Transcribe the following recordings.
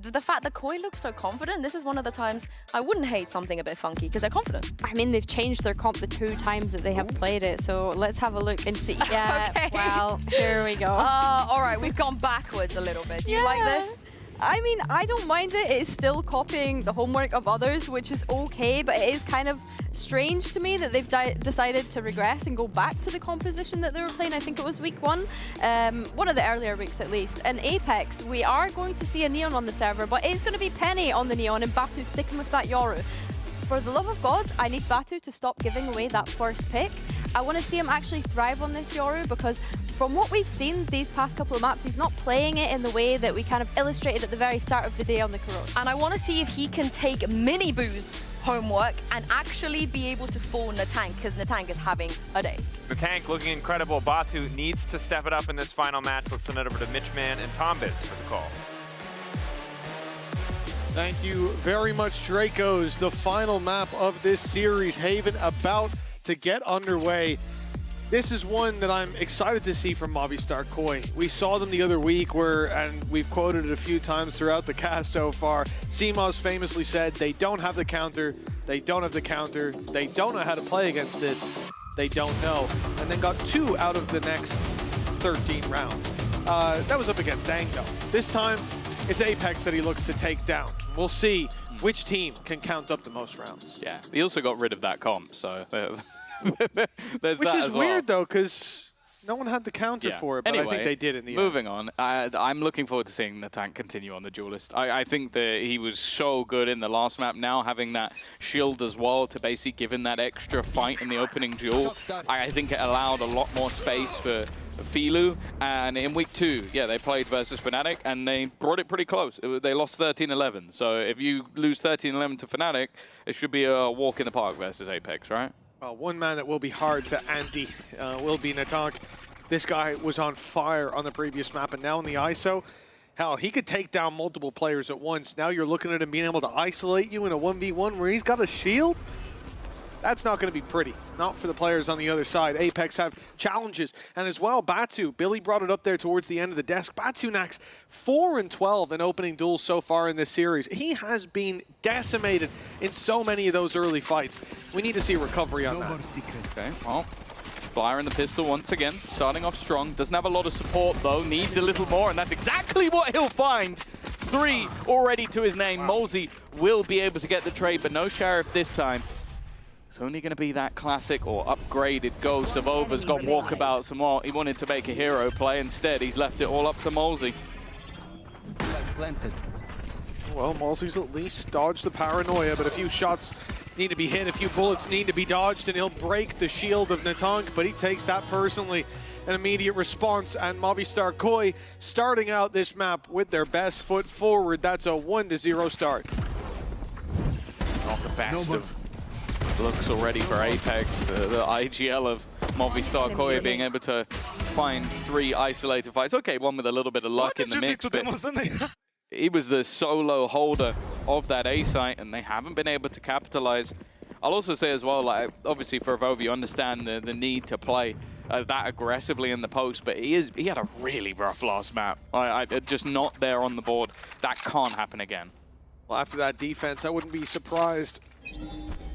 The fact that Koi looks so confident, this is one of the times I wouldn't hate something a bit funky because they're confident. I mean, they've changed their comp the 2 times that they have played it, so let's have a look and see. Yeah, Okay. well, here we go. All right, we've gone backwards a little bit. Do you like this? I mean, I don't mind it. It's still copying the homework of others, which is okay, but it is kind of strange to me that they've decided to regress and go back to the composition that they were playing. I think it was week 1, one of the earlier weeks at least. And Apex, we are going to see a Neon on the server, but it's going to be Penny on the Neon and Batu sticking with that Yoru. For the love of God, I need Batu to stop giving away that first pick. I want to see him actually thrive on this Yoru because from what we've seen these past couple of maps, he's not playing it in the way that we kind of illustrated at the very start of the day on the Corona. And I want to see if he can take Mini Boo's homework and actually be able to fool Natank, because Natank is having a day. Natank looking incredible. Batu needs to step it up in this final match. Let's send it over to Mitchman and Tombiz for the call. Thank you very much, Dracos. The final map of this series, Haven, about to get underway. This is one that I'm excited to see from Movistar Koi. We saw them the other week and we've quoted it a few times throughout the cast so far. CMOS famously said they don't have the counter, they don't have the counter, they don't know how to play against this, they don't know. And then got 2 out of the next 13 rounds. That was up against Angdo. This time, it's Apex that he looks to take down. We'll see which team can count up the most rounds. Yeah, he also got rid of that comp, so there's Which that is as weird, well. though, because no one had the counter for it, but anyway, I think they did in the moving on, I'm looking forward to seeing Natank continue on the Duelist. I think that he was so good in the last map. Now having that shield as well to basically give him that extra fight in the opening duel, I think it allowed a lot more space for Filu. And in week 2, yeah, they played versus Fnatic and they brought it pretty close. They lost 13-11. So if you lose 13-11 to Fnatic, it should be a walk in the park versus Apex, right? Well, one man that will be hard to anti will be Natank. This guy was on fire on the previous map, and now in the ISO, hell, he could take down multiple players at once. Now you're looking at him being able to isolate you in a 1v1 where he's got a shield. That's not going to be pretty, not for the players on the other side. Apex have challenges, and as well, Batu. Billy brought it up there towards the end of the desk. Batu Nax, 4-12 in opening duels so far in this series. He has been decimated in so many of those early fights. We need to see a recovery on that. Okay, well, Flyer in the pistol once again, starting off strong. Doesn't have a lot of support though, needs a little more, and that's exactly what he'll find. 3 already to his name. Molzy will be able to get the trade, but no Sheriff this time. It's only going to be that classic or upgraded Ghost. Savova's got walkabouts and what. He wanted to make a hero play. Instead, he's left it all up to Molzy. Well, Molzy's at least dodged the paranoia, but a few shots need to be hit, a few bullets need to be dodged, and he'll break the shield of Natank, but he takes that personally. An immediate response, and Movistar Koi starting out this map with their best foot forward. That's a 1-0 start. Not the best of looks already for Apex. The IGL of Movistar Koi being able to find 3 isolated fights. Okay, one with a little bit of luck in the mix, but he was the solo holder of that A site, and they haven't been able to capitalize. I'll also say as well, like, obviously for Avova, you understand the need to play that aggressively in the post, but he had a really rough last map. Just not there on the board. That can't happen again. Well, after that defense, I wouldn't be surprised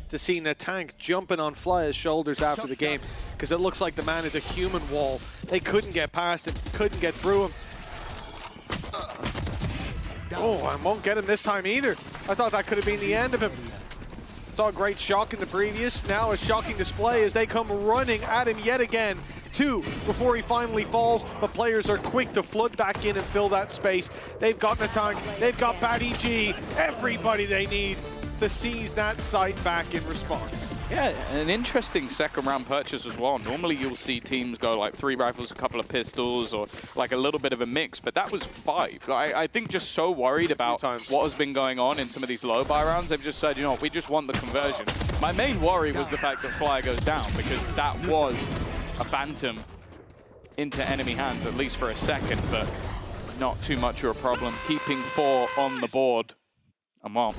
to see Natank jumping on Fly's shoulders after the game, because it looks like the man is a human wall. They couldn't get past him, couldn't get through him. Oh, I won't get him this time either. I thought that could have been the end of him. Saw a great shock in the previous, now a shocking display as they come running at him yet again. 2 before he finally falls, but players are quick to flood back in and fill that space. They've got Natank, they've got Batty G, everybody they need to seize that site back in response. Yeah, an interesting second round purchase as well. Normally you'll see teams go like 3 rifles, a couple of pistols, or like a little bit of a mix, but that was 5. I think just so worried about what has been going on in some of these low buy rounds, they've just said, you know, we just want the conversion. My main worry was the fact that Flyer goes down, because that was a phantom into enemy hands, at least for a second, but not too much of a problem. Keeping 4 on the board, and well,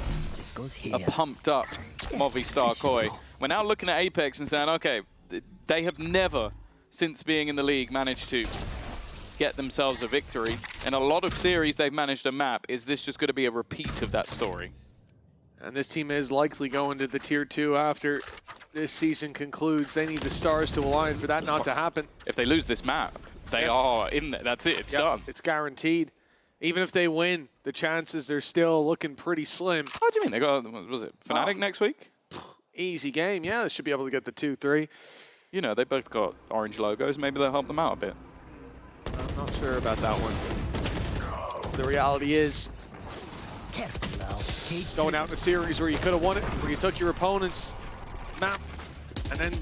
a pumped up Movistar Koi. We're now looking at Apex and saying, okay, they have never, since being in the league, managed to get themselves a victory. In a lot of series they've managed to map. Is this just going to be a repeat of that story? And this team is likely going to the Tier 2 after this season concludes. They need the stars to align for that not to happen. If they lose this map, they are in there. That's it. It's done. It's guaranteed. Even if they win, the chances are still looking pretty slim. What do you mean? They got, what was it, Fnatic next week? Easy game. Yeah, they should be able to get the 2-3. You know, they both got orange logos. Maybe they'll help them out a bit. I'm not sure about that one. The reality is, going out in a series where you could have won it, where you took your opponent's map and then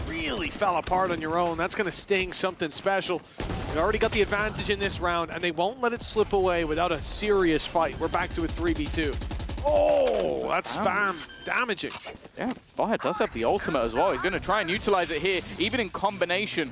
really fell apart on your own, that's going to sting something special. You already got the advantage in this round, and they won't let it slip away without a serious fight. We're back to a 3v2. Oh, that's spam. Damaging. Yeah, Fire does have the ultimate as well. He's going to try and utilize it here, even in combination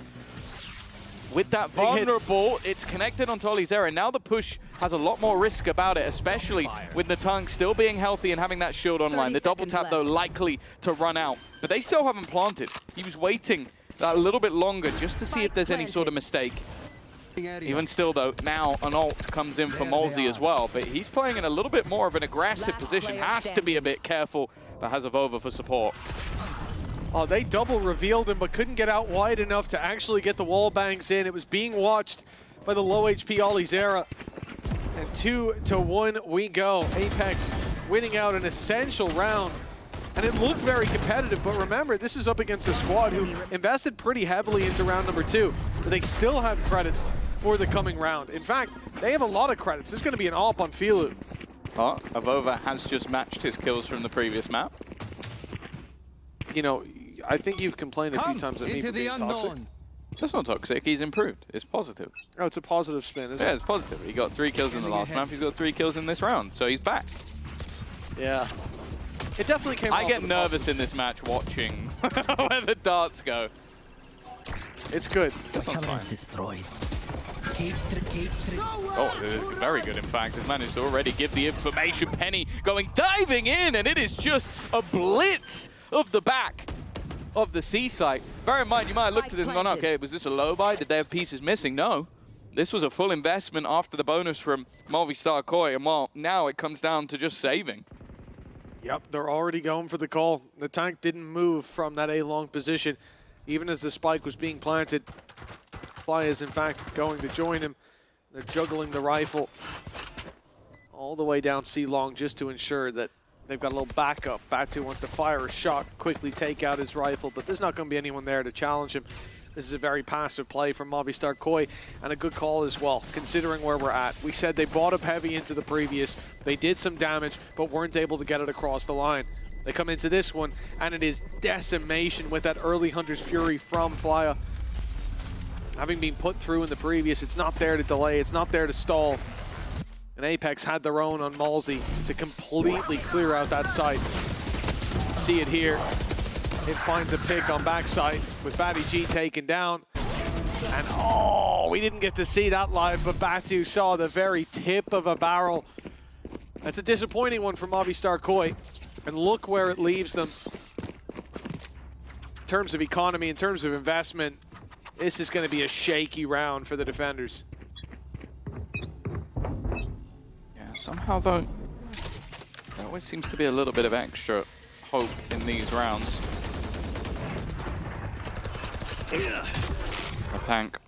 with that vulnerable. It's connected onto Olizera. Now the push has a lot more risk about it, especially with the tongue still being healthy and having that shield online. The double tap, though, likely to run out. But they still haven't planted. He was waiting a little bit longer just to see if there's any sort of mistake. Even still, though, now an ult comes in for Molzy as well, but he's playing in a little bit more of an aggressive position. Has to be a bit careful, but has Avova for support. Oh, they double revealed him, but couldn't get out wide enough to actually get the wall bangs in. It was being watched by the low HP Olizera. And 2-1 we go. Apex winning out an essential round. And it looked very competitive, but remember, this is up against a squad who invested pretty heavily into round number 2. But they still have credits for the coming round. In fact, they have a lot of credits. There's going to be an AWP on Filu. Oh, Avova has just matched his kills from the previous map. You know, I think you've complained a few times at me for being toxic. That's not toxic, he's improved. It's positive. Oh, it's a positive spin, isn't it? Yeah, it's positive. He got 3 kills in the last map, he's got 3 kills in this round, so he's back. Yeah. It definitely came I get nervous in this match watching where the darts go. It's good. This one's fine. Destroyed. Oh, very good, in fact. Has managed to already give the information. Penny diving in, and it is just a blitz of the back of the C site. Bear in mind, you might have looked at this and gone, okay, was this a low buy? Did they have pieces missing? No. This was a full investment after the bonus from Movistar KOI, and well, now it comes down to just saving. Yep, they're already going for the call. The tank didn't move from that A-long position, even as the spike was being planted. Fly is, in fact, going to join him. They're juggling the rifle all the way down C-long just to ensure that they've got a little backup. Batu wants to fire a shot, quickly take out his rifle, but there's not going to be anyone there to challenge him. This is a very passive play from Movistar KOI, and a good call as well, considering where we're at. We said they bought up heavy into the previous. They did some damage, but weren't able to get it across the line. They come into this one, and it is decimation with that early Hunter's Fury from Flya. Having been put through in the previous, it's not there to delay, it's not there to stall. And Apex had their own on Molzy to completely clear out that site. See it here. It finds a pick on backside with Batty G taken down. And oh, we didn't get to see that live, but Batu saw the very tip of a barrel. That's a disappointing one for Movistar KOI. And look where it leaves them. In terms of economy, in terms of investment, this is going to be a shaky round for the defenders. Yeah, somehow though, there always seems to be a little bit of extra hope in these rounds. A tank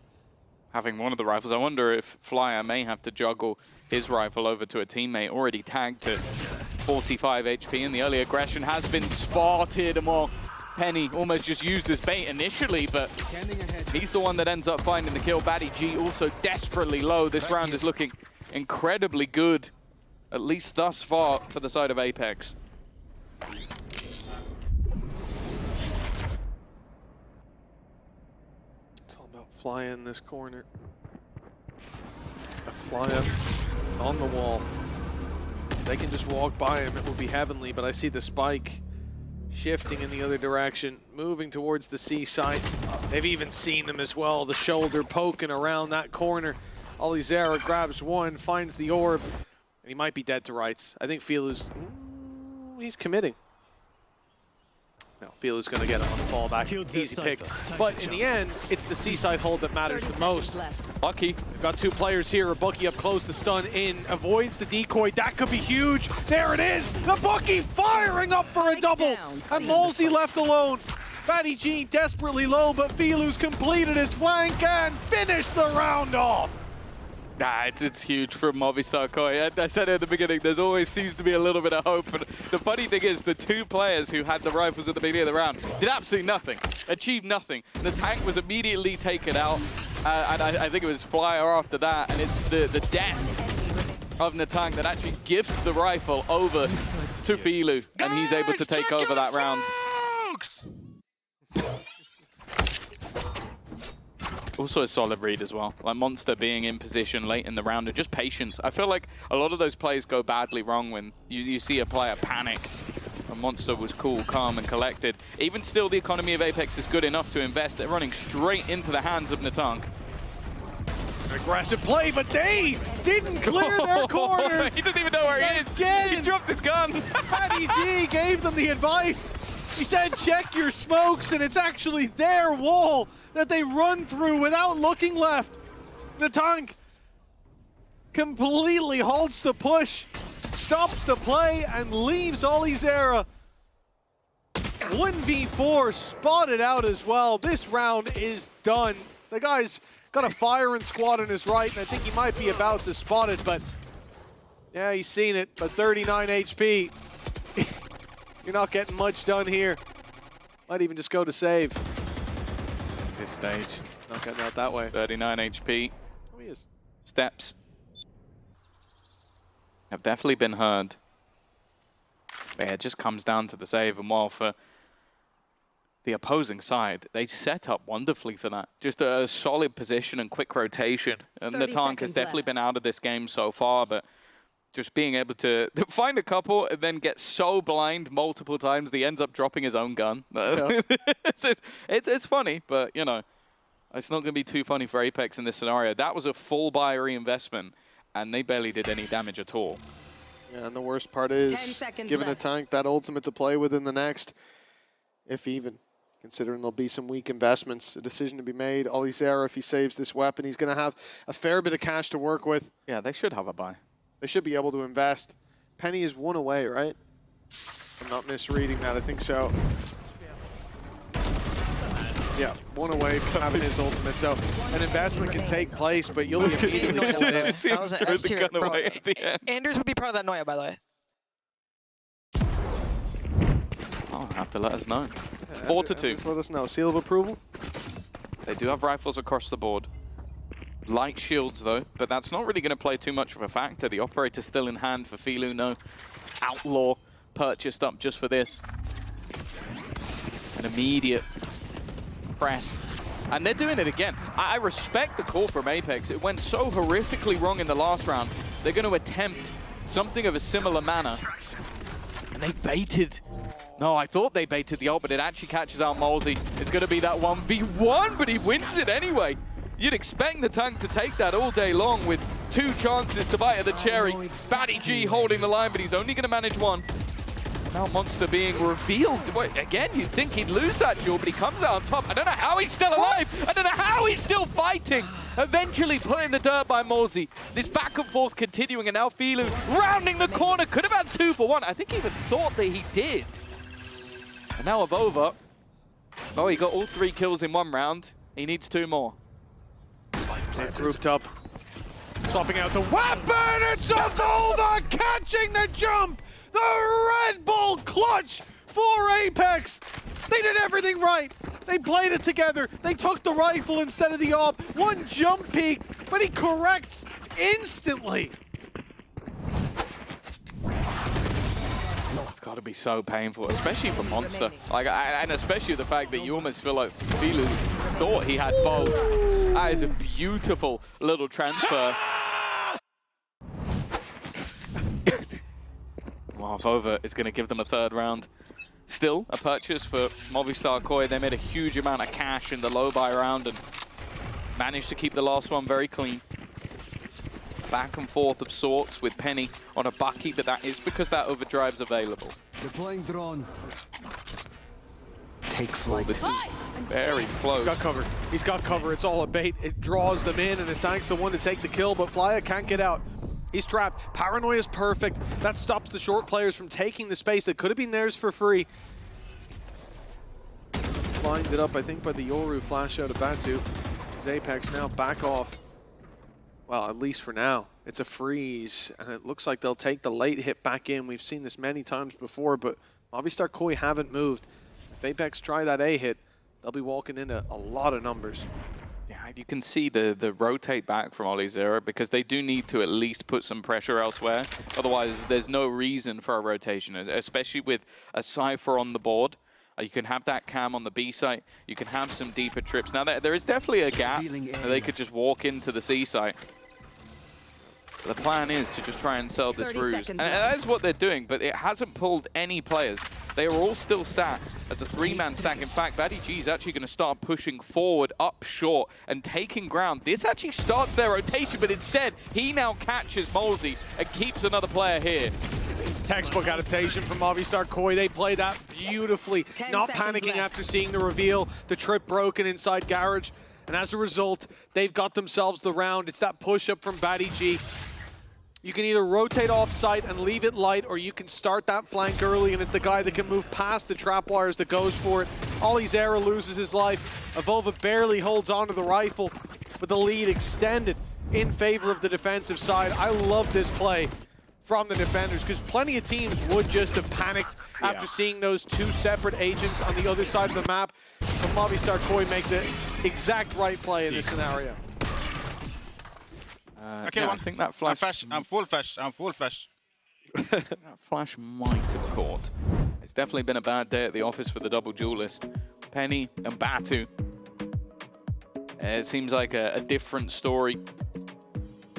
having one of the rifles. I wonder if Flyer may have to juggle his rifle over to a teammate already tagged to 45 HP, and the early aggression has been spotted. And well, Penny almost just used as bait initially, but he's the one that ends up finding the kill. Batty G also desperately low. This round is looking incredibly good, at least thus far, for the side of Apex. Fly in this corner. A fly up on the wall. They can just walk by him, it will be heavenly, but I see the spike shifting in the other direction, moving towards the C site. They've even seen them as well, the shoulder poking around that corner. Olizera grabs one, finds the orb, and he might be dead to rights. I think Filu's, he's committing. No, Filu's going to get it on the fallback. Easy pick. But in the end, it's the Seaside hold that matters the most. Lucky. We've got two players here. Bucky up close, the stun in, avoids the decoy. That could be huge. There it is. The Bucky firing up for a double. And Molsey left alone. Fatty G desperately low, but Filu's completed his flank and finished the round off. Nah, it's huge from Movistar Koi. I said at the beginning, there's always seems to be a little bit of hope. But the funny thing is, the two players who had the rifles at the beginning of the round did absolutely nothing, achieved nothing. The tank was immediately taken out, and I think it was Flyer after that. And it's the death of Natang that actually gifts the rifle over to Filu, and he's able to take over that round. Also a solid read as well. Like Monster being in position late in the round and just patience. I feel like a lot of those plays go badly wrong when you see a player panic. And Monster was cool, calm, and collected. Even still, the economy of Apex is good enough to invest. They're running straight into the hands of Natang. Aggressive play, but they didn't clear their corners. He doesn't even know where he is. Again. He dropped his gun. Fatty G gave them the advice. He said, check your smokes, and it's actually their wall that they run through without looking left. The tank completely halts the push, stops the play, and leaves Olizera. 1v4 spotted out as well. This round is done. The guy's got a firing squad in his right, and I think he might be about to spot it, but yeah, he's seen it. But 39 HP. You're not getting much done here. Might even just go to save. This stage. Not getting out that way. 39 HP. Oh, he is. Steps have definitely been heard. But yeah, it just comes down to the save. And while for the opposing side, they set up wonderfully for that. Just a solid position and quick rotation. And the tank has definitely been out of this game so far, but just being able to find a couple and then get so blind multiple times that he ends up dropping his own gun. Yeah. it's funny, but you know, it's not going to be too funny for Apex in this scenario. That was a full buy reinvestment, and they barely did any damage at all. Yeah, and the worst part is giving a tank that ultimate to play with in the next, if even. Considering there'll be some weak investments, a decision to be made. Olizera, if he saves this weapon, he's going to have a fair bit of cash to work with. Yeah, they should have a buy. They should be able to invest. Penny is one away, right? I'm not misreading that. I think so. Yeah, one away from having his ultimate. So an investment can take place, but you'll immediately pull it in. That was an S tier, bro. Anders would be part of that Noia, by the way. Oh, have to let us know. 4-2. Just let us know. Seal of approval? They do have rifles across the board. Light shields, though, but that's not really going to play too much of a factor. The operator's still in hand for Filu. No outlaw purchased up just for this. An immediate press. And they're doing it again. I respect the call from Apex. It went so horrifically wrong in the last round. They're going to attempt something of a similar manner. And they baited. No, I thought they baited the ult, but it actually catches out Molsey. It's going to be that 1v1, but he wins it anyway. You'd expect the tank to take that all day long with two chances to bite at the cherry. Fatty G holding the line, but he's only going to manage one. Now Monster being revealed. Wait, again, you'd think he'd lose that duel, but he comes out on top. I don't know how he's still alive. I don't know how he's still fighting. Eventually put in the dirt by Molsey. This back and forth continuing, and now Filu rounding the corner. Could have had 2 for 1. I think he even thought that he did. And now Avova. Oh, he got all 3 kills in 1 round. He needs 2 more. They're grouped up. Swapping out the weapon! It's Avova catching the jump! The Red Bull clutch for Apex! They did everything right! They played it together. They took the rifle instead of the op. One jump peaked, but he corrects instantly. It's got to be so painful, especially for Monster. Like, and especially the fact that you almost feel like Filu thought he had both. That is a beautiful little transfer. Avova is going to give them a 3rd round. Still a purchase for Movistar Koi. They made a huge amount of cash in the low buy round and managed to keep the last one very clean. Back and forth of sorts with Penny on a Bucky, but that is because that overdrive's available. Deploying drone. Take flight. This is very close. He's got cover. He's got cover. It's all a bait. It draws them in, and Natank's the one to take the kill, but Flya can't get out. He's trapped. Paranoia's perfect. That stops the short players from taking the space that could have been theirs for free. Lined it up, I think, by the Yoru flash out of Batu. Does Apex now back off? Well, at least for now. It's a freeze, and it looks like they'll take the late hit back in. We've seen this many times before, but Movistar Koi haven't moved. If Apex try that A hit, they'll be walking into a lot of numbers. Yeah, you can see the rotate back from Oli Zero because they do need to at least put some pressure elsewhere. Otherwise, there's no reason for a rotation, especially with a Cypher on the board. You can have that cam on the B site. You can have some deeper trips. Now, there is definitely a gap where they could just walk into the C site. But the plan is to just try and sell this ruse. And that is what they're doing, but it hasn't pulled any players. They are all still sat as a three-man stack. In fact, Batty G is actually going to start pushing forward up short and taking ground. This actually starts their rotation, but instead, he now catches Molesy and keeps another player here. Textbook adaptation from Movistar Koi. They play that beautifully, not panicking after seeing the reveal, the trip broken inside Garage. And as a result, they've got themselves the round. It's that push-up from Batty G. You can either rotate off-site and leave it light, or you can start that flank early, and it's the guy that can move past the trap wires that goes for it. Oli Zera loses his life. Avova barely holds onto the rifle, but the lead extended in favor of the defensive side. I love this play from the defenders, because plenty of teams would just have panicked after seeing those two separate agents on the other side of the map. But Movistar Koi make the exact right play in this scenario. Okay, yeah, one. I think that flash... I'm full flash. that flash might have caught. It's definitely been a bad day at the office for the double duelist. Penny and Batu. It seems like a different story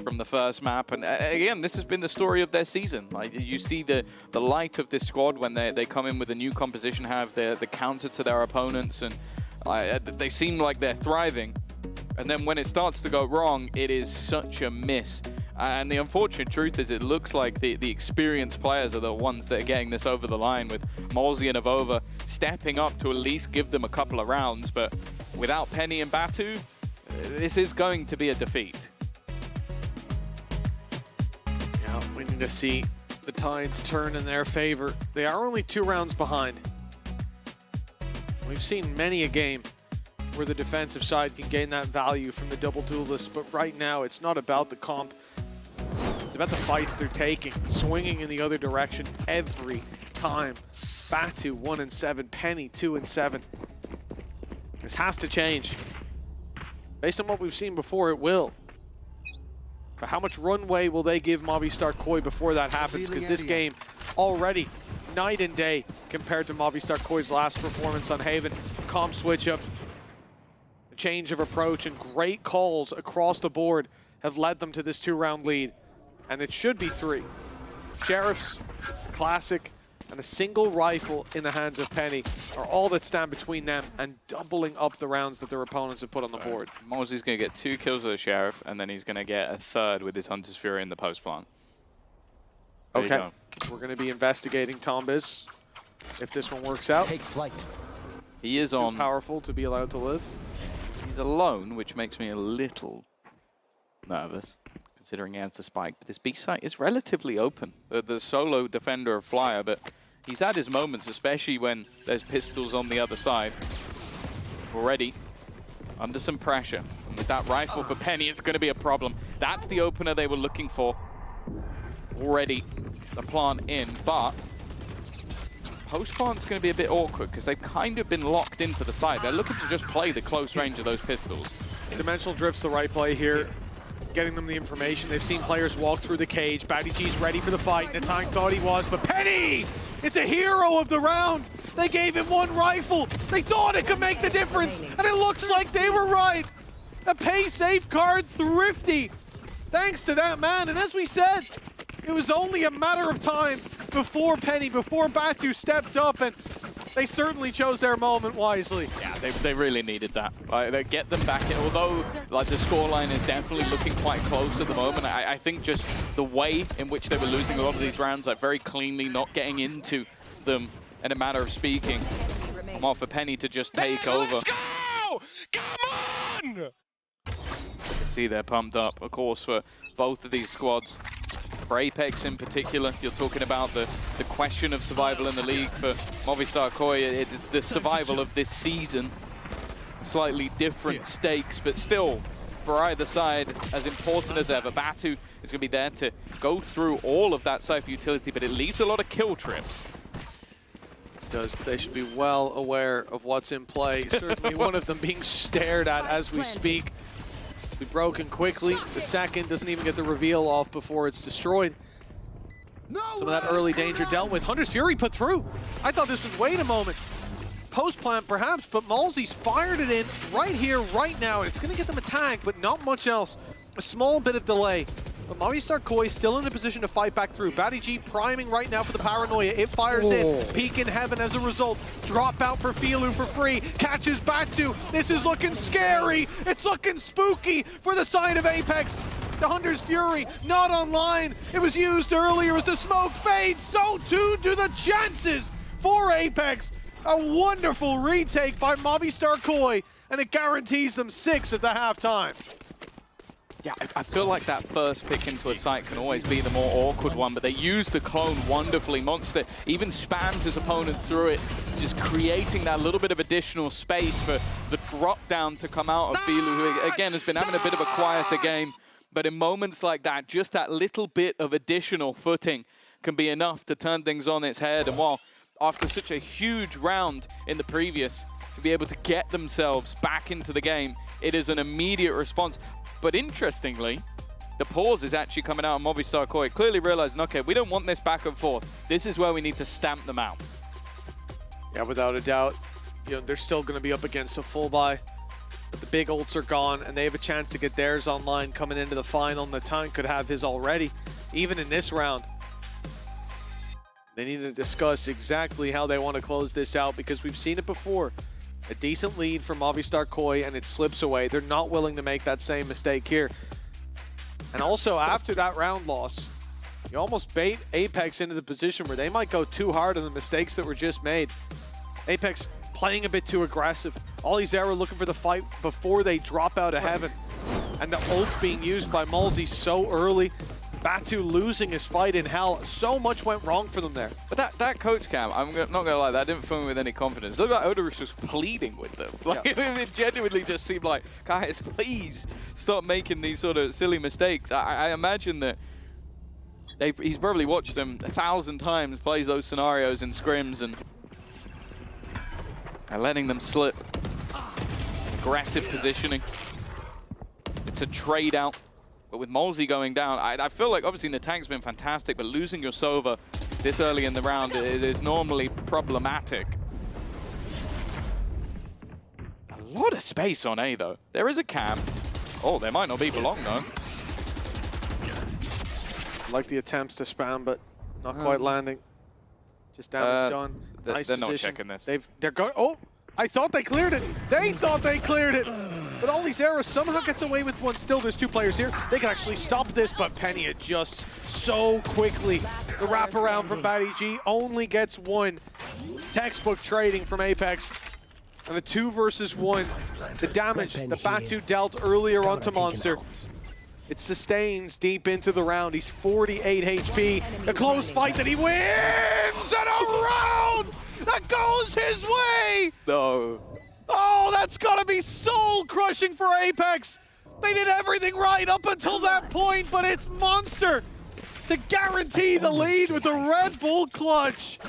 from the first map, and again, this has been the story of their season. Like, you see the light of this squad when they come in with a new composition, have the counter to their opponents, and they seem like they're thriving. And then when it starts to go wrong, it is such a miss. And the unfortunate truth is it looks like the experienced players are the ones that are getting this over the line, with Molesy and Avova stepping up to at least give them a couple of rounds. But without Penny and Batu, this is going to be a defeat. Now, we need to see the tides turn in their favor. They are only 2 rounds behind. We've seen many a game where the defensive side can gain that value from the double duelists, but right now it's not about the comp. It's about the fights they're taking, swinging in the other direction every time. Batu 1-7, Penny 2-7. This has to change. Based on what we've seen before, it will. But how much runway will they give Movistar Koi before that happens? Because this game already night and day compared to Movistar Koi's last performance on Haven. Comp switch up, a change of approach, and great calls across the board have led them to this 2-round lead. And it should be 3. Sheriffs, Classic, and a single rifle in the hands of Penny are all that stand between them and doubling up the rounds that their opponents have put on the board. Molesy's going to get 2 kills with the Sheriff, and then he's going to get a 3rd with his Hunter's Fury in the post plant. Okay, we're going to be investigating Tombiz if this one works out. Take flight. He is on. Too powerful to be allowed to live. He's alone, which makes me a little nervous, considering he has the spike. But this B site is relatively open. The solo defender of Flyer, but he's had his moments, especially when there's pistols on the other side. Already under some pressure. And with that rifle for Penny, it's going to be a problem. That's the opener they were looking for. Already the plant in, but post plant's going to be a bit awkward because they've kind of been locked into the side. They're looking to just play the close range of those pistols. Dimensional Drift's the right play here, getting them the information. They've seen players walk through the cage. Batty G's ready for the fight. Natank thought he was, but Penny! It's a hero of the round! They gave him 1 rifle! They thought it could make the difference, and it looks like they were right! A pay safe card, thrifty! Thanks to that man, and as we said, it was only a matter of time before Batu stepped up, and they certainly chose their moment wisely. Yeah, they really needed that. They get them back in, although like the scoreline is definitely looking quite close at the moment. I think just the way in which they were losing a lot of these rounds, like very cleanly, not getting into them in a matter of speaking. Well, for Penny to just take over. Let's go! Come on! See, they're pumped up, of course, for both of these squads. For Apex in particular, you're talking about the question of survival in the league. For Movistar KOI, it's the survival of this season. Slightly different stakes, but still, for either side, as important as ever. Batu is going to be there to go through all of that Cypher utility, but it leaves a lot of kill trips. They should be well aware of what's in play. Certainly one of them being stared at as we speak. Be broken quickly. The second doesn't even get the reveal off before it's destroyed. Some of that early danger dealt with. Hunter's Fury put through. I thought this was wait a moment. Post plant perhaps, but Malzy's fired it in right here, right now. It's going to get them a tag, but not much else. A small bit of delay. But Movistar KOI still in a position to fight back through. Batty G priming right now for the paranoia. It fires in. Peak in heaven as a result. Drop out for Filu for free. Catches Batu. This is looking scary. It's looking spooky for the side of Apex. The Hunter's Fury not online. It was used earlier as the smoke fades. So too do the chances for Apex. A wonderful retake by Movistar KOI, and it guarantees them 6 at the halftime. Yeah, I feel like that first pick into a site can always be the more awkward one, but they use the clone wonderfully. Monster even spams his opponent through it, just creating that little bit of additional space for the drop down to come out of Filu, who again has been having a bit of a quieter game. But in moments like that, just that little bit of additional footing can be enough to turn things on its head. And while after such a huge round in the previous, to be able to get themselves back into the game, it is an immediate response. But interestingly, the pause is actually coming out on Movistar KOI, clearly realizing, okay, we don't want this back and forth. This is where we need to stamp them out. Yeah, without a doubt. You know, they're still going to be up against a full buy. But the big ults are gone, and they have a chance to get theirs online coming into the final. And the Tank could have his already, even in this round. They need to discuss exactly how they want to close this out, because we've seen it before. A decent lead for Movistar KOI, and it slips away. They're not willing to make that same mistake here. And also, after that round loss, you almost bait Apex into the position where they might go too hard on the mistakes that were just made. Apex playing a bit too aggressive. Olizera looking for the fight before they drop out of heaven. And the ult being used by Malzy so early. Batu losing his fight in hell. So much went wrong for them there. But that coach cam, I'm not going to lie, that didn't fill me with any confidence. Look like Odorous was pleading with them. Like, it genuinely just seemed like, guys, please stop making these sort of silly mistakes. I imagine that he's probably watched them 1,000 times, plays those scenarios in scrims, and letting them slip. Aggressive positioning. It's a trade out. But with Malzy going down, I feel like obviously the tank's been fantastic, but losing your Sova this early in the round is normally problematic. A lot of space on A though. There is a cam. Oh, there might not be for long though. Like the attempts to spam, but not quite landing. Just damage done. Nice they're position. not checking this. They're going. Oh, I thought they cleared it. They thought they cleared it. But Olizera somehow gets away with one still. There's 2 players here. They can actually stop this, but Penny adjusts so quickly. The wraparound from Batty G only gets 1. Textbook trading from Apex. And the 2 versus 1. The damage that Batu dealt earlier onto Monster. It sustains deep into the round. He's 48 HP. A close fight that he wins! And a round that goes his way! No. Oh, that's gotta be soul-crushing for Apex. They did everything right up until that point, but it's Monster to guarantee the lead with the Red Bull clutch.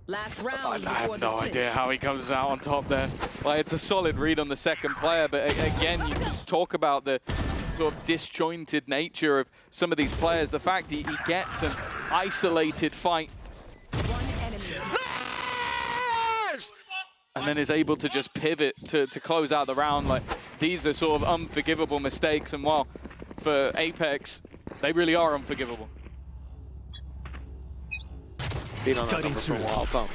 Last round. I have no idea how he comes out on top there. Like, it's a solid read on the second player, but again, you can talk about the sort of disjointed nature of some of these players. The fact that he gets an isolated fight and then is able to just pivot to close out the round. Like, these are sort of unforgivable mistakes, and while for Apex, they really are unforgivable. Been on that number for a while, Tom.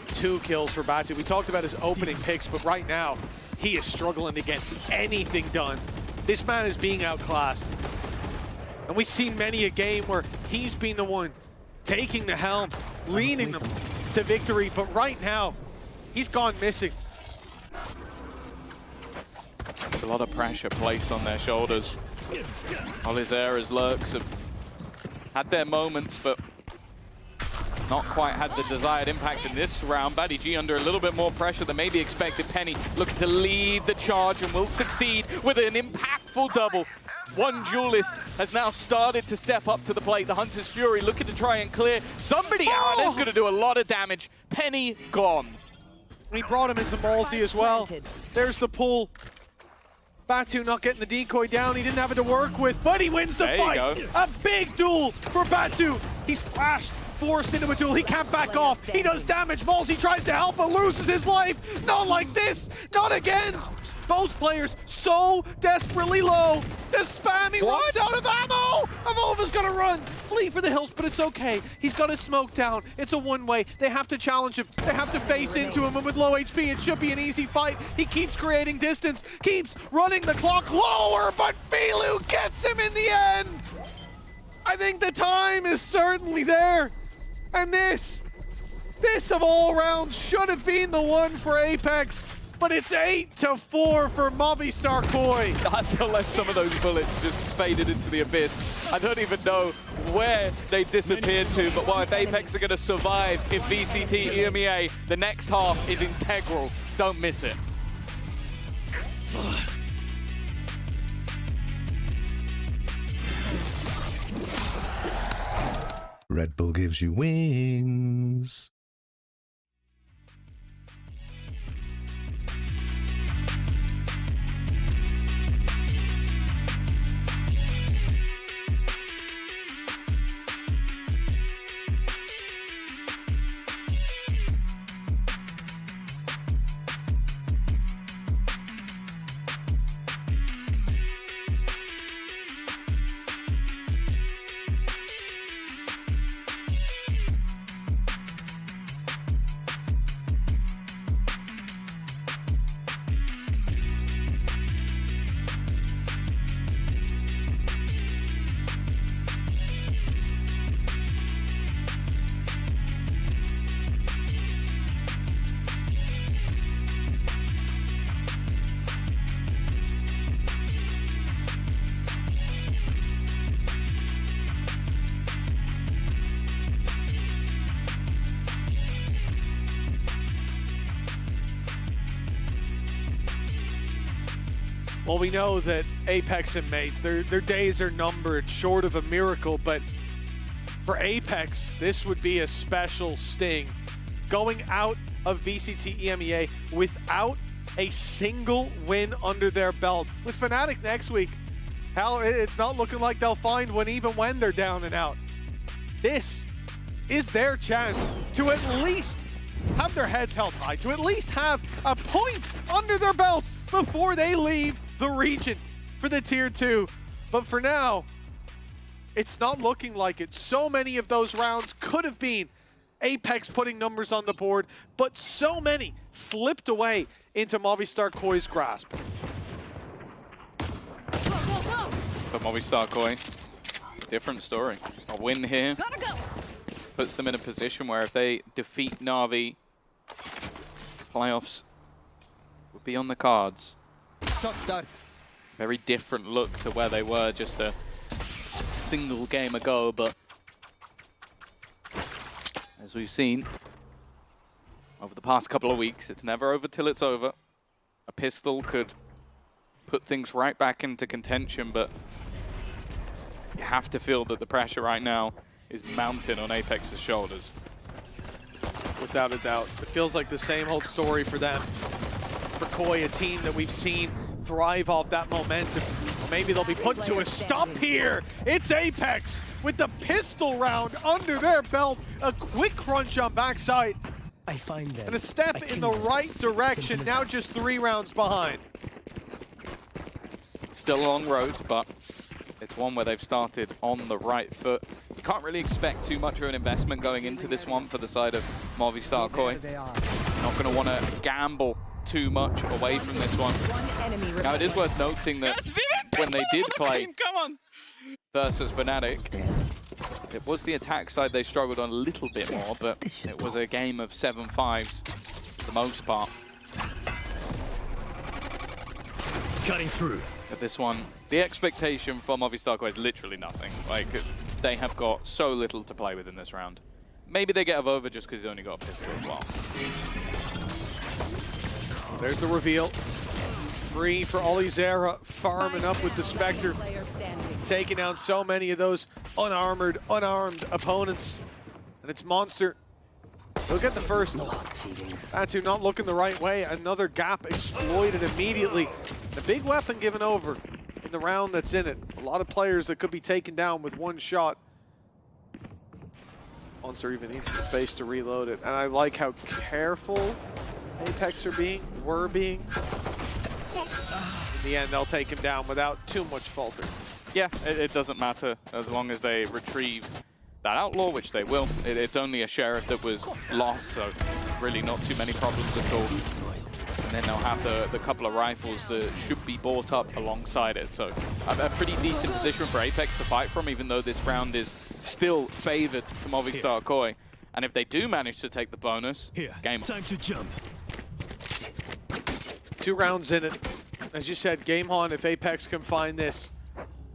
2 kills for Batu. We talked about his opening picks, but right now, he is struggling to get anything done. This man is being outclassed. And we've seen many a game where he's been the one taking the helm, leading them to victory, but right now, he's gone missing. There's a lot of pressure placed on their shoulders. Oliveira's lurks have had their moments, but not quite had the desired impact in this round. Batty G under a little bit more pressure than maybe expected. Penny looking to lead the charge and will succeed with an impactful double. One duelist has now started to step up to the plate. The Hunter's Fury looking to try and clear somebody out. That's going to do a lot of damage. Penny gone. We brought him into Malsey as well. There's the pull. Batu not getting the decoy down. He didn't have it to work with, but he wins the fight. A big duel for Batu. He's flashed, forced into a duel. He can't back off. He does damage. Malsey tries to help, but loses his life. Not like this. Not again. Both players so desperately low. The spam, he runs out of ammo. Avova's gonna run, flee for the hills, but it's okay. He's got his smoke down. It's a one-way. They have to challenge him. They have to face into him, and with low HP, it should be an easy fight. He keeps creating distance, keeps running the clock lower, but Filu gets him in the end. I think the time is certainly there. And this of all rounds should have been the one for Apex. But it's 8-4 for Movistar KOI. I feel like some of those bullets just faded into the abyss. I don't even know where they disappeared to, but well, if Apex are going to survive in VCT EMEA, the next half is integral. Don't miss it. Red Bull gives you wings. Well, we know that Apex and Mates, their days are numbered, short of a miracle, but for Apex, this would be a special sting. Going out of VCT EMEA without a single win under their belt. With Fnatic next week, hell, it's not looking like they'll find one even when they're down and out. This is their chance to at least have their heads held high, to at least have a point under their belt before they leave the region for the tier 2. But for now, it's not looking like it. So many of those rounds could have been Apex putting numbers on the board, but so many slipped away into Movistar KOI's grasp. For Movistar KOI, different story. A win here puts them in a position where if they defeat Na'Vi, playoffs would be on the cards. Very different look to where they were just a single game ago, but as we've seen over the past couple of weeks, it's never over till it's over. A pistol could put things right back into contention, but you have to feel that the pressure right now is mounting on Apex's shoulders. Without a doubt. It feels like the same old story for them. For KOI, a team that we've seen thrive off that momentum. Maybe they'll be put to a stop here. It's Apex with the pistol round under their belt. A quick crunch on backside. I find them. And a step in the right direction, now just 3 rounds behind. It's still a long road, but it's one where they've started on the right foot. You can't really expect too much of an investment going into this one for the side of Movistar KOI. Not going to want to gamble too much away from this one. Now, it is worth noting that when they did play versus Fnatic, It was the attack side they struggled on a little bit more, but it was a game of 7-5s for the most part. Cutting through. But this one, the expectation from Movistar is literally nothing. Like, they have got so little to play with in this round. Maybe they get over just because he's only got a pistol as well. There's the reveal. Free for Ollie Zera, farming up with the Spectre. Taking down so many of those unarmored, unarmed opponents. And it's Monster. He'll get the first. Batu not looking the right way. Another gap exploited immediately. The big weapon given over in the round that's in it. A lot of players that could be taken down with one shot. Monster even needs the space to reload it. And I like how careful Apex were being. In the end, they'll take him down without too much falter. Yeah, it doesn't matter as long as they retrieve that outlaw, which they will. It's only a sheriff that was lost, so really not too many problems at all. And then they'll have the couple of rifles that should be bought up alongside it. So a pretty decent position for Apex to fight from, even though this round is still favored to Movistar Koi. And if they do manage to take the bonus, game on. Time to jump. 2 rounds in it. As you said, game on if Apex can find this.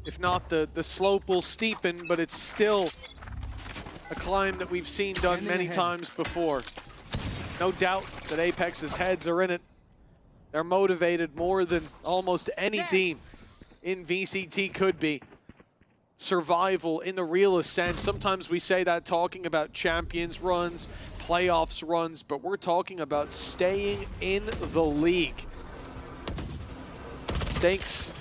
If not, the slope will steepen, but it's still a climb that we've seen done many times before. No doubt that Apex's heads are in it. They're motivated more than almost any team in VCT could be. Survival in the realest sense. Sometimes we say that talking about champions runs, playoffs runs, but we're talking about staying in the league. Stakes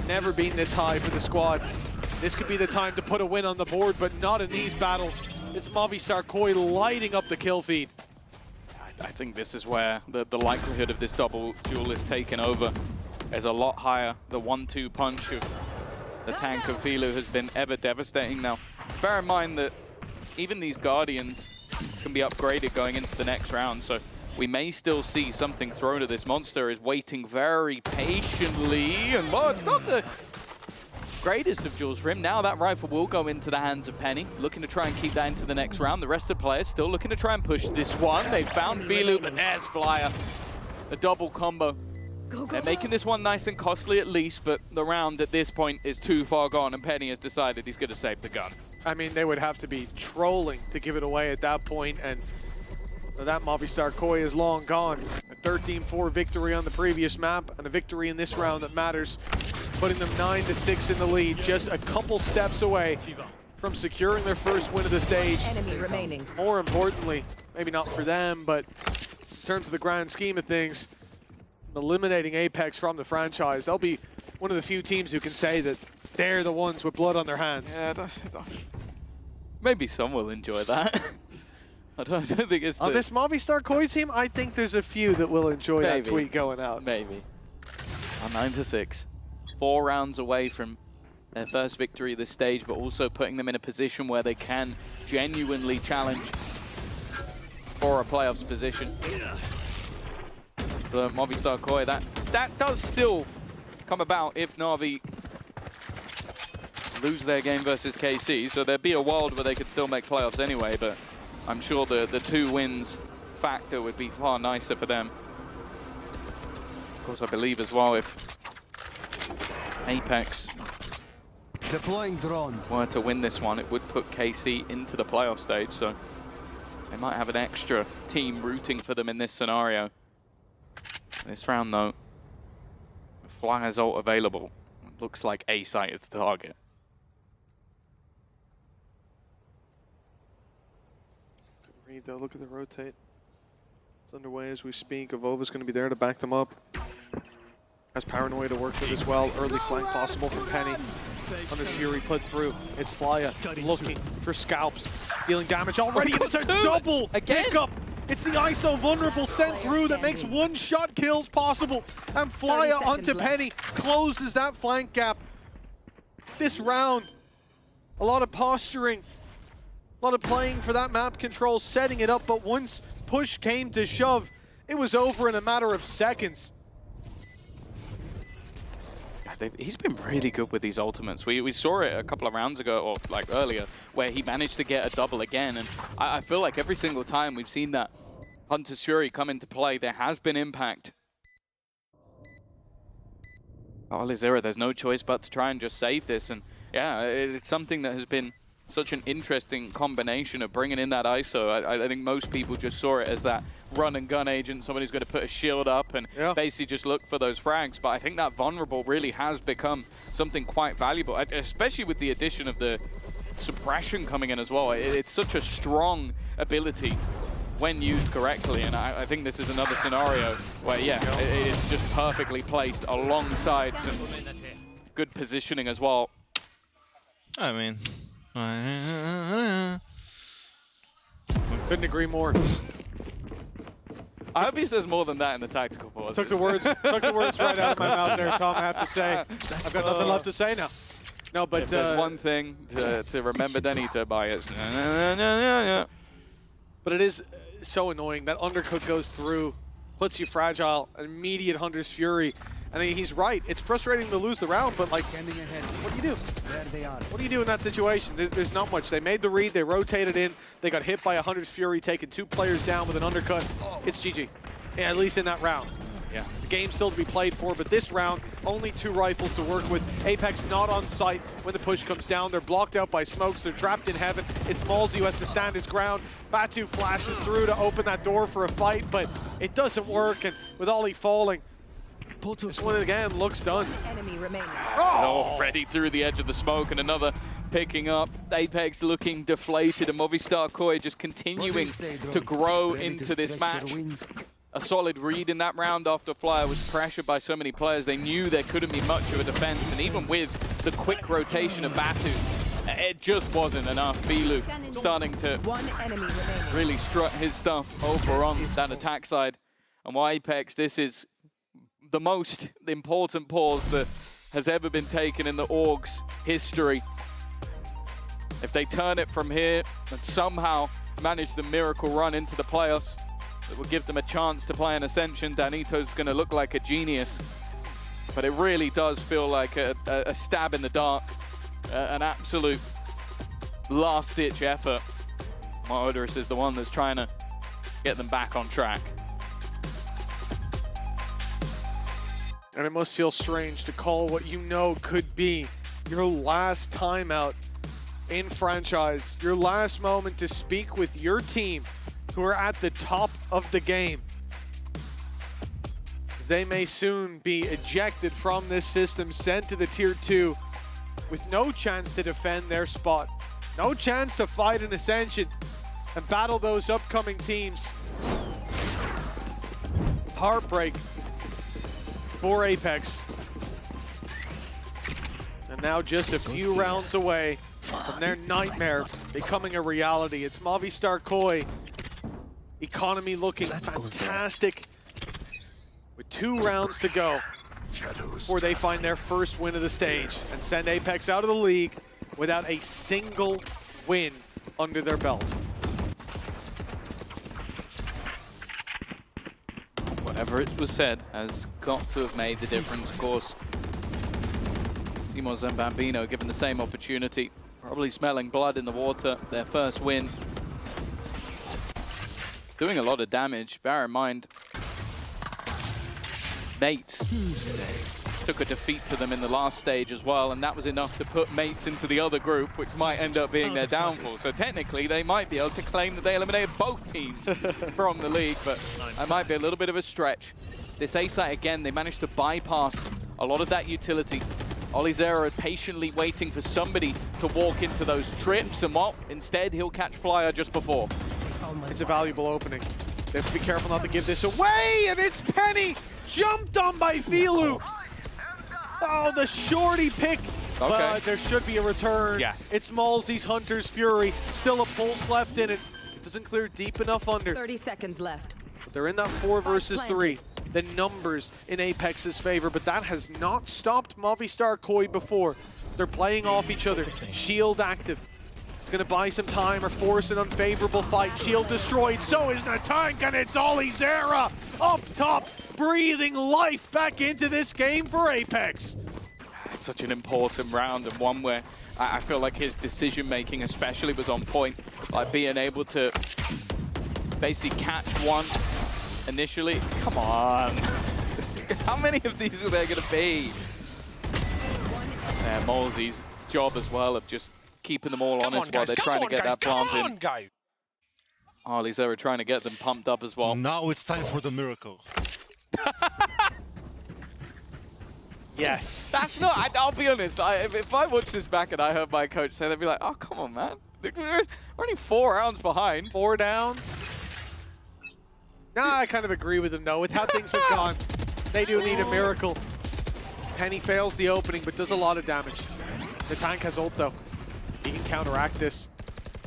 never been this high for the squad. This could be the time to put a win on the board, but not in these battles. It's Movistar Koi lighting up the kill feed. I think this is where the likelihood of this double duel is taken over is a lot higher. The 1-2 punch of the tank of Filu has been ever devastating. Now, bear in mind that even these Guardians can be upgraded going into the next round, so we may still see something thrown at this. Monster is waiting very patiently, and well, it's not the greatest of duels for him. Now that rifle will go into the hands of Penny, looking to try and keep that into the next round. The rest of the players still looking to try and push this one. They found Filu, but there's Flyer. A double combo. They're making this one nice and costly at least, but the round at this point is too far gone, and Penny has decided he's going to save the gun. I mean, they would have to be trolling to give it away at that point, and that Movistar Koi is long gone. A 13-4 victory on the previous map, and a victory in this round that matters, putting them 9-6 in the lead, just a couple steps away from securing their first win of the stage. Enemy remaining. More importantly, maybe not for them, but in terms of the grand scheme of things, eliminating Apex from the franchise, they'll be one of the few teams who can say that they're the ones with blood on their hands. Yeah, maybe some will enjoy that. I don't think it's on this Movistar Koi team, I think there's a few that will enjoy that tweet going out. Maybe. 9-6. 4 rounds away from their first victory this stage, but also putting them in a position where they can genuinely challenge for a playoffs position. For Movistar Koi, that does still come about if Na'Vi lose their game versus KC, so there'd be a world where they could still make playoffs anyway, but I'm sure the 2 wins factor would be far nicer for them. Of course, I believe as well if Apex Deploying drone. were to win this one, it would put KC into the playoff stage, so they might have an extra team rooting for them in this scenario. This round, though, Flyer's ult available. It looks like A-Site is the target. Good read, though. Look at the rotate. It's underway as we speak. Avova's going to be there to back them up. Has Paranoia to work with as well. Early flank possible from Penny. Under Fury put through. It's Flyer looking for scalps. Dealing damage already. It's a double pickup. It's the ISO vulnerable sent through that makes 1-shot kills possible. And Flyer onto Penny closes that flank gap. This round, a lot of posturing, a lot of playing for that map control, setting it up, but once push came to shove, it was over in a matter of seconds. he's been really good with these ultimates. We saw it a couple of rounds ago, or like earlier, where he managed to get a double again. And I feel like every single time we've seen that Hunter's Fury come into play, there has been impact. Oh, Lizera, there's no choice but to try and just save this. And yeah, it's something that has been such an interesting combination of bringing in that ISO. I think most people just saw it as that run and gun agent, somebody who's going to put a shield up and basically just look for those frags. But I think that vulnerable really has become something quite valuable, especially with the addition of the suppression coming in as well. It's such a strong ability when used correctly, and I think this is another scenario where, yeah, it's just perfectly placed alongside some good positioning as well. I mean, couldn't agree more. I hope he says more than that in the tactical pause. Took the words right out of my mouth there, Tom, I have to say. I've got nothing left to say now. No, but... if there's one thing to remember Danito by, it's... But it is so annoying. That undercook goes through, puts you fragile, immediate Hunter's Fury. And he's right. It's frustrating to lose the round, but like, what do you do? What do you do in that situation? There's not much. They made the read, they rotated in, they got hit by a Hunter's Fury, taking 2 players down with an undercut. It's GG, yeah, at least in that round. Yeah. The game's still to be played for, but this round, only 2 rifles to work with. Apex not on site when the push comes down. They're blocked out by smokes. They're trapped in heaven. It's Malzy who has to stand his ground. Batu flashes through to open that door for a fight, but it doesn't work, and with Ollie falling, this one again looks done. Enemy remaining. Already through the edge of the smoke, and another picking up. Apex looking deflated, and Movistar Koi just continuing to grow into this match. A solid read in that round after Flyer was pressured by so many players. They knew there couldn't be much of a defense, and even with the quick rotation of Batu, it just wasn't enough. Bilu starting to really strut his stuff over on that attack side. And while Apex, this is the most important pause that has ever been taken in the org's history. If they turn it from here and somehow manage the miracle run into the playoffs, it will give them a chance to play an Ascension. Danito's going to look like a genius, but it really does feel like a stab in the dark, an absolute last-ditch effort. Odorous is the one that's trying to get them back on track. And it must feel strange to call what you know could be your last timeout in franchise, your last moment to speak with your team who are at the top of the game. They may soon be ejected from this system, sent to the Tier 2 with no chance to defend their spot, no chance to fight an Ascension and battle those upcoming teams. Heartbreak for Apex. And now just a few rounds away from their nightmare becoming a reality. It's Movistar Koi. Economy looking fantastic with 2 rounds to go before they find their first win of the stage and send Apex out of the league without a single win under their belt. Whatever it was said has got to have made the difference, of course. Simos and Bambino given the same opportunity, probably smelling blood in the water, their first win. Doing a lot of damage, bear in mind, Mates took a defeat to them in the last stage as well, and that was enough to put Mates into the other group, which might end up being their downfall. So technically, they might be able to claim that they eliminated both teams from the league, but that might be a little bit of a stretch. This A site, again, they managed to bypass a lot of that utility. Olizera patiently waiting for somebody to walk into those trips, and well, instead he'll catch Flyer just before. It's a valuable opening. They have to be careful not to give this away, and it's Penny! Jumped on by Filu! Oh, the shorty pick! Okay. But there should be a return. Yes. It's Malzy's Hunter's Fury. Still a pulse left in it. Doesn't clear deep enough under. 30 seconds left. But they're in that 4 versus 3. The numbers in Apex's favor, but that has not stopped Movistar Koi before. They're playing off each other. Shield active. It's going to buy some time or force an unfavorable fight. Shield destroyed, so is Natank, and it's Olizera up top, breathing life back into this game for Apex. such an important round, and one where I feel like his decision making especially was on point. Like being able to basically catch one initially. Come on. How many of these are there going to be? Molzy's job as well of just keeping them all honest while they're trying to get that plant in. Guys. Arlizera trying to get them pumped up as well. Now it's time for the miracle. Yes. That's not, I'll be honest, if I watch this back and I heard my coach say, they'd be like, oh, come on, man. We're only 4 rounds behind. 4 down. Nah, I kind of agree with him, though. With how things have gone, they do need a miracle. Penny fails the opening, but does a lot of damage. The tank has ult, though. He can counteract this.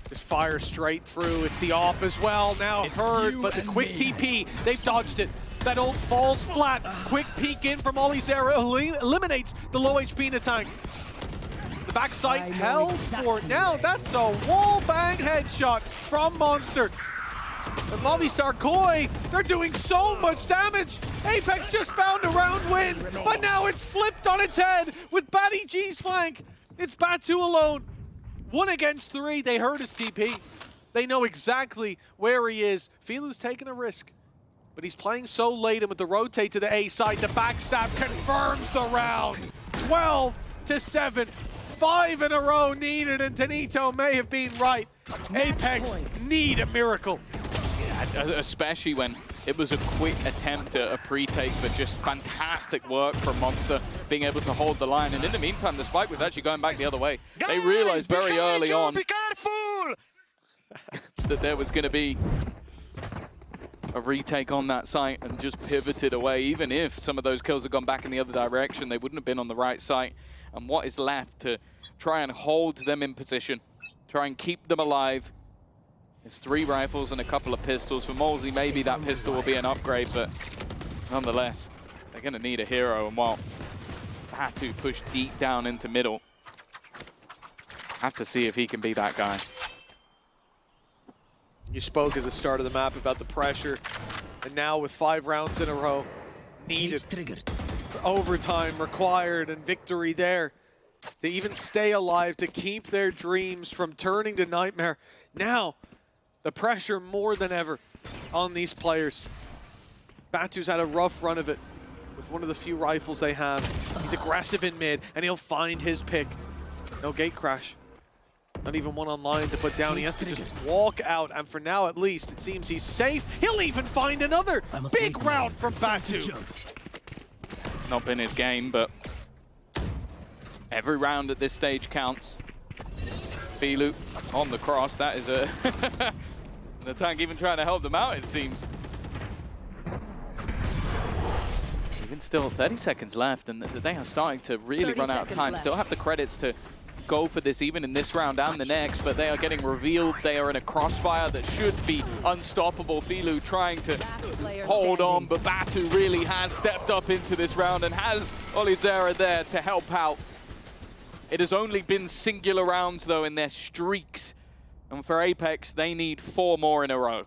Just fire straight through. It's the AWP as well. Now heard, but the quick TP, they've dodged it. That ult falls flat. Quick peek in from Olizera, eliminates the low HP Natang. The backside held for it. Now that's a wall bang headshot from Monster. And Movistar Koi, they're doing so much damage. Apex just found a round win, but now it's flipped on its head with Batty G's flank. It's Batu alone. 1 against 3. They heard his TP. They know exactly where he is. Filu's taking a risk, but he's playing so late, and with the rotate to the A side, the backstab confirms the round. 12-7. 5 in a row needed, and Tanito may have been right. Apex need a miracle. Yeah, especially when it was a quick attempt at a pre-take, but just fantastic work from Monster being able to hold the line. And in the meantime, the spike was actually going back the other way. They realized very early on that there was going to be a retake on that site and just pivoted away. Even if some of those kills had gone back in the other direction, they wouldn't have been on the right site. And what is left to try and hold them in position, try and keep them alive, is 3 rifles and a couple of pistols. For Molzy, maybe that pistol will be an upgrade, but nonetheless, they're going to need a hero. And while Batu pushed deep down into middle, have to see if he can be that guy. You spoke at the start of the map about the pressure, and now with 5 rounds in a row, needed, overtime required, and victory there to even stay alive, to keep their dreams from turning to nightmare. Now, the pressure more than ever on these players. Batu's had a rough run of it with one of the few rifles they have. He's aggressive in mid, and he'll find his pick. No gate crash. Not even one online to put down. He has to just walk out, and for now at least, it seems he's safe. He'll even find another big round from Batu. It's not been his game, but every round at this stage counts. Filu on the cross, that is a... the tank even trying to help them out, it seems. Even still 30 seconds left, and they are starting to really run out of time. Still have the credits to go for this even in this round and the next, but they are getting revealed. They are in a crossfire that should be unstoppable. Filu trying to hold on, but Batu really has stepped up into this round and has Olizera there to help out. It has only been singular rounds though in their streaks, and for Apex they need 4 more in a row.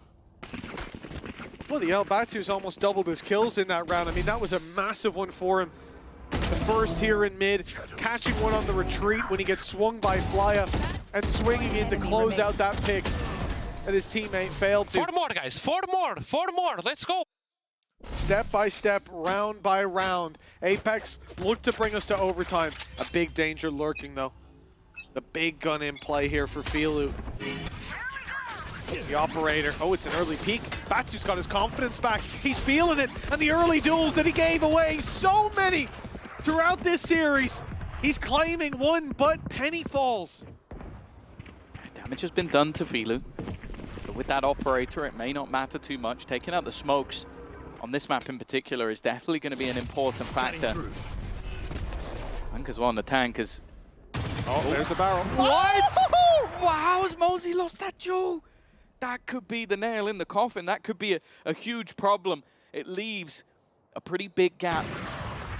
Bloody hell, Batu's almost doubled his kills in that round. I mean, that was a massive one for him. The first here in mid, catching one on the retreat when he gets swung by Flya, and swinging in to close out that pick that his teammate failed to. 4 more, guys. 4 more. 4 more. Let's go. Step by step, round by round, Apex look to bring us to overtime. A big danger lurking though. The big gun in play here for Filu. The operator, oh, it's an early peek. Batu's got his confidence back. He's feeling it, and the early duels that he gave away, so many throughout this series. He's claiming one, but Penny falls. Damage has been done to Filu, but with that operator, it may not matter too much. Taking out the smokes on this map in particular is definitely going to be an important factor. And as well on the tank is... Oh, there's a barrel. What? Wow, has Molzy lost that Joe? That could be the nail in the coffin. That could be a huge problem. It leaves a pretty big gap.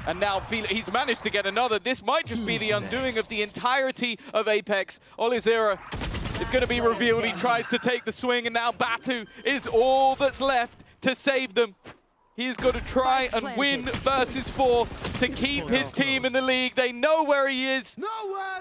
And now he's managed to get another. This might just be the undoing of the entirety of Apex. Olizera is going to be revealed. He tries to take the swing, and now Batu is all that's left to save them. He's got to try and win versus 4 to keep his team in the league. They know where he is.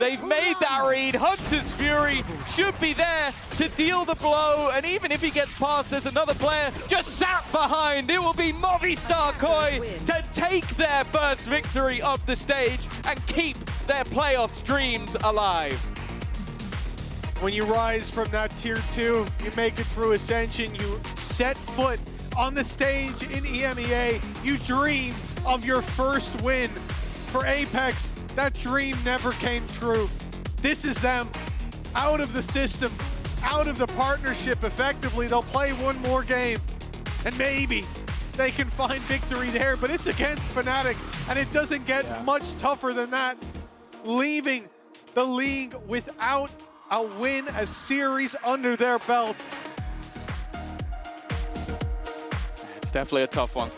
They've made that read. Hunter's Fury should be there to deal the blow. And even if he gets past, there's another player just sat behind. It will be Movistar Koi to take their first victory of the stage and keep their playoffs dreams alive. When you rise from that tier 2, you make it through Ascension, you set foot on the stage in EMEA, you dream of your first win. For Apex, that dream never came true. This is them out of the system, out of the partnership effectively. They'll play one more game and maybe they can find victory there, but it's against Fnatic and it doesn't get much tougher than that. Leaving the league without a win, a series under their belt. It's definitely a tough one.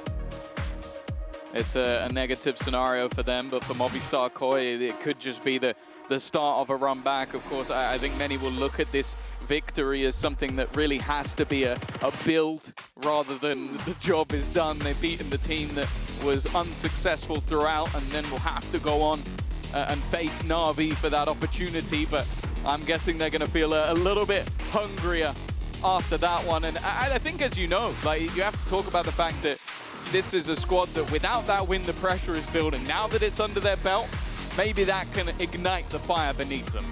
It's a negative scenario for them, but for Movistar Koi, it could just be the start of a run back. Of course, I think many will look at this victory as something that really has to be a build rather than the job is done. They've beaten the team that was unsuccessful throughout and then will have to go on and face Na'Vi for that opportunity, but I'm guessing they're going to feel a little bit hungrier after that one. And I think, as you know, like, you have to talk about the fact that this is a squad that without that win, the pressure is building. Now that it's under their belt, maybe that can ignite the fire beneath them.